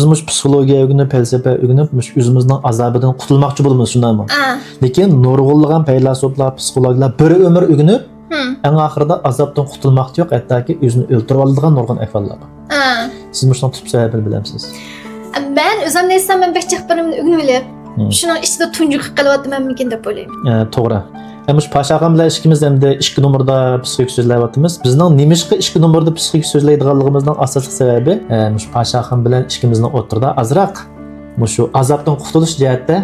Biz psixologiya öğrenip, felsefe öğrenip, özümüzün azabından kurtulmakçı bulmamız şundan mı? Lekin nurgulluğun feylasoflar, psikologlar bir ömür öğrenip, en ahırda azaptan kurtulmakçı yok, hatta ki özünü öldürüp aldığın nurgun efallar. Siz bunun tüp sebebini bilemsiniz. Ben özüm neysem ben beş çakbarımını öğrenip, şunun içinde tuncuk kalıvatım ben mümkün de böyleyim. Doğru. Hem paşağım bilen işkimiz hem de işki numurda psixik sözleyatımız. Bizning nimişki işki numurda psixik sözleydiganligimizning asosiy sebebi paşağım bilen işkimizning o'rtada azroq shu azobdan qutulish jihatda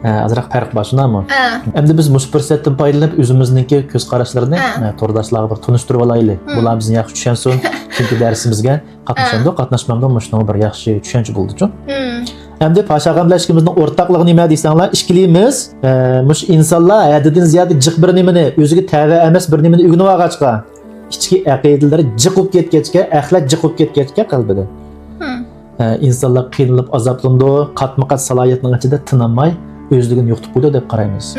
azroq farq bor, shundaymi? Endi biz mush fursatdan foydalanib o'zimizniki ko'z qarashlarini to'rdoshlarga bir tunishtirib olaylik. Bular bizni yaxshi tushunsin. Chunki darsimizga qatnashmamda shunday bir yaxshi tushuncha bo'ldi-ku. Hem de paşağımlaşkımızın ortaklığı nime deysanglar, işkilimiz, muş insanlar haddidan ziyade cık bir nimeni, özüge tava emas bir nimeni ügünüp ağaçqa, içki aqidelari cıqıp ketgechga, axlat cıqıp ketgechga qalbida. İnsanlar qiynalib azaplandı, qatma-qat salohiyatning ichida tinamay, özlügini yo'qotib qo'ydi deb qaraymiz.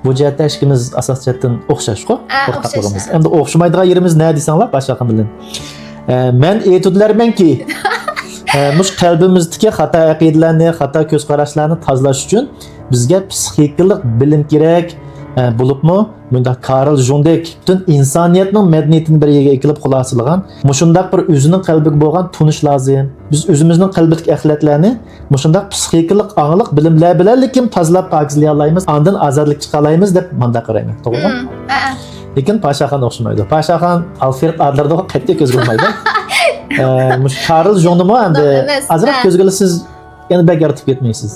Bu jihatda ishkimiz asosiyatdan o'xshash-ku, ortaklığımız. Endi o'xshamaydigan yerimiz ne deysanglar, paşağım bilan. Men aytadilarmanki, mush qalbimizdagi xato aqidalarni, xato ko'z qarashlarni tozalash uchun bizga psixikalik bilim kerak. Bo'libmi, bunda Karl Jondek butun insoniyatning madaniyatini bir yerga ekilib xulosalangan, mushundaq bir o'zining qalbiga bo'lgan tunish lozim. Biz o'zimizning qalbidagi axlatlarni mushundaq psixikalik onglik bilimlar bilan lekin tozalab pokizlay olamiz, ondan ozodlik chiqa olamiz deb manda qarayman. To'g'rimi? Lekin Paşaxon o'xshamaydi. Paşaxon Alfred Adlerga qat'iy ko'z qilmaydi. Karl Jondmi endi azroq ko'zga siz yana begartib ketmaysiz.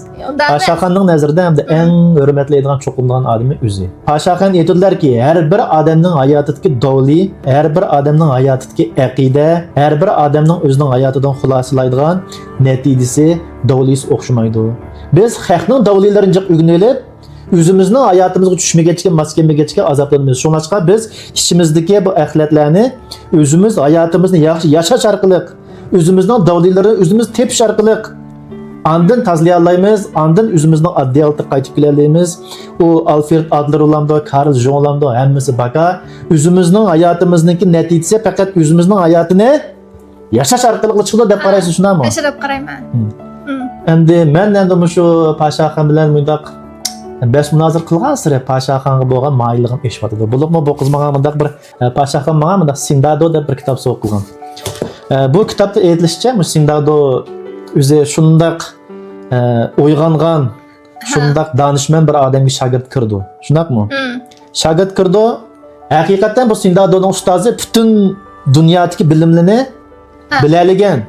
Paşaxonning nazarida endi eng hurmatlaydigan cho'qingan odami o'zi. Paşaxon aytadilarki, har bir odamning hayotidagi dovli, har bir odamning hayotidagi aqida, har bir odamning o'zining hayotidan xulosalaydigan natijasi dovlisi o'xshamaydi. Biz xalqning dovlilarini o'rganib, özümüzün hayatımızga tushmagachga, maskamagachga azoblanamiz. Shuningdek biz ichimizdagi bu axlatlarni özümüz hayotimizni yaxshi yashash orqali, özümüzning davlilarini özümüz tepish orqali andin tozalay olamiz, andin özümüzning oddiy hayotga qaytib kelamiz. U Alfred Adler olamdi, Karl Jung olamdi, hammasi baka özümüzning hayotimizniki natijasi faqat özümüzning hayotini yashash orqali chiqadi deb qaraysiz, shundaymi? Yashab qarayman. Endi men endi shu Paşaxon bilan mundaq bes munozir qilgan sira Paşaxonga bo'lgan mayilligim eshitadi. Bo'libmi bu qiz menga mundaq bir Paşaxon menga mundaq Sindado deb bir kitob so'q qilgan. Bu kitobda aytilishicha, Sindado o'zi shundaq o'yg'ongan, shundaq donishmand bir odamga shogird kirdi. Shundaqmi? Shogird kirdi. Haqiqatan bu Sindadoning ustozi butun dunyodagi bilimlarni biladigan.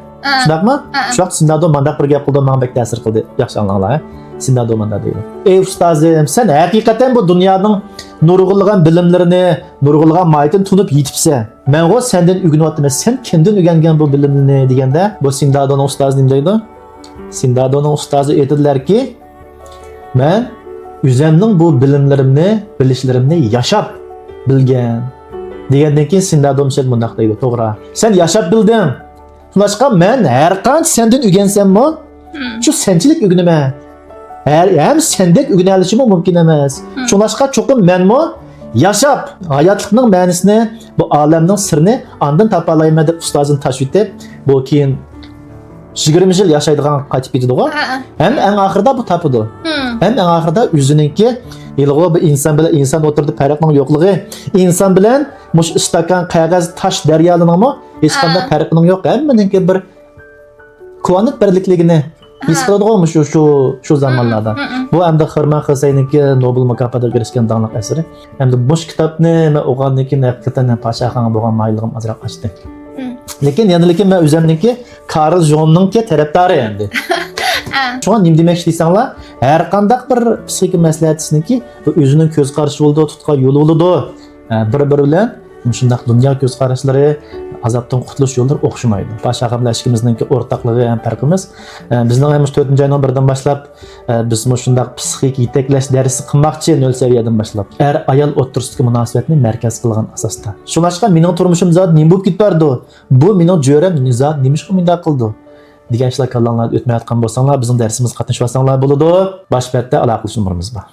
Shundaqmi? Shu vaqt Sindado mendaq bir gap qildi, menga bek ta'sir qildi. Yaxshi anglanglar. Sindado manda deydi. Ey ustozim, sen haqiqatan bu dunyoning nurg'ulg'an bilimlarini, nurg'ulg'an maytini tunib yetibsan. Men o sendan o'rganyapman. Sen kimdan o'rgangan bu bilimni deganda, bu Sindadoning ustozi nima deydi? Sindadoning ustozi aytadilarki, men o'zimning bu bilimlarimni, bilishlarimni yashab bilgan. Degandan keyin Sindado shunday mundaq deydi, to'g'ri. Sen yashab bilding. Shunaqqa men har qancha sendan o'rgansammi, shu senchilik o'rganaman. Hem sendek öğrenilişimi mümkün emas. Şunlaşqa çoqum menmi yaşap hayatlıqning ma'nisini, bu alamning sirrini andin topa olayman deb ustozini tashvit etib, bu keyin 20 yil yashaydigan qaytib ketdi-ku. Hem eng oxirida bu topidi. Hem eng oxirida o'zininki ilg'o bir inson bilan inson o'tirdi farqning yo'qligi, inson bilan mush istakan qog'oz tosh daryolarning hech qanday farqining yo'q. Hammaninki bir quvonib birlikligini his qiladiganmi shu zamonlarda. Bu hamda Xirman Husayniki Nobel mukofotiga erishgan danglik asari. Hamda bu kitobni men o'qigandan keyin haqiqatan Paşaxonga bo'lgan mayilligim azroq ochdi. Lekin men o'zimniki Karl Jung'ningki tarafdori endi. Shunga nima demoqchi deysanglar, har qanday bir psixik maslahatsiniki o'zining ko'z qarashi bo'ldi, tutgan yo'li bo'ldi. Bir-biri bilan shundaq dunyo ko'z qarashlari, azobdan qutulish yo'llari o'xshamaydi. Paşaxon bilan ishimizningki o'rtakligi ham farqimiz. Bizning ham 4-oyning biridan boshlab biz shundaq psixik yetaklash darsi qilmoqchi 0 saviyadan boshlab. Ayol o'rtasidagi munosabatni markaz qilgan asosda. Shunaqqa mening turmushim zot nima bo'lib ketdi? Bu mening jo'ram zot nima shunday qildi? degan ishlar kallanglardan o'tmayotgan bo'lsanglar, bizning darsimizga qatnashib olsanglar bo'ladi. Boshpatda aloqa qilish numarimiz bor.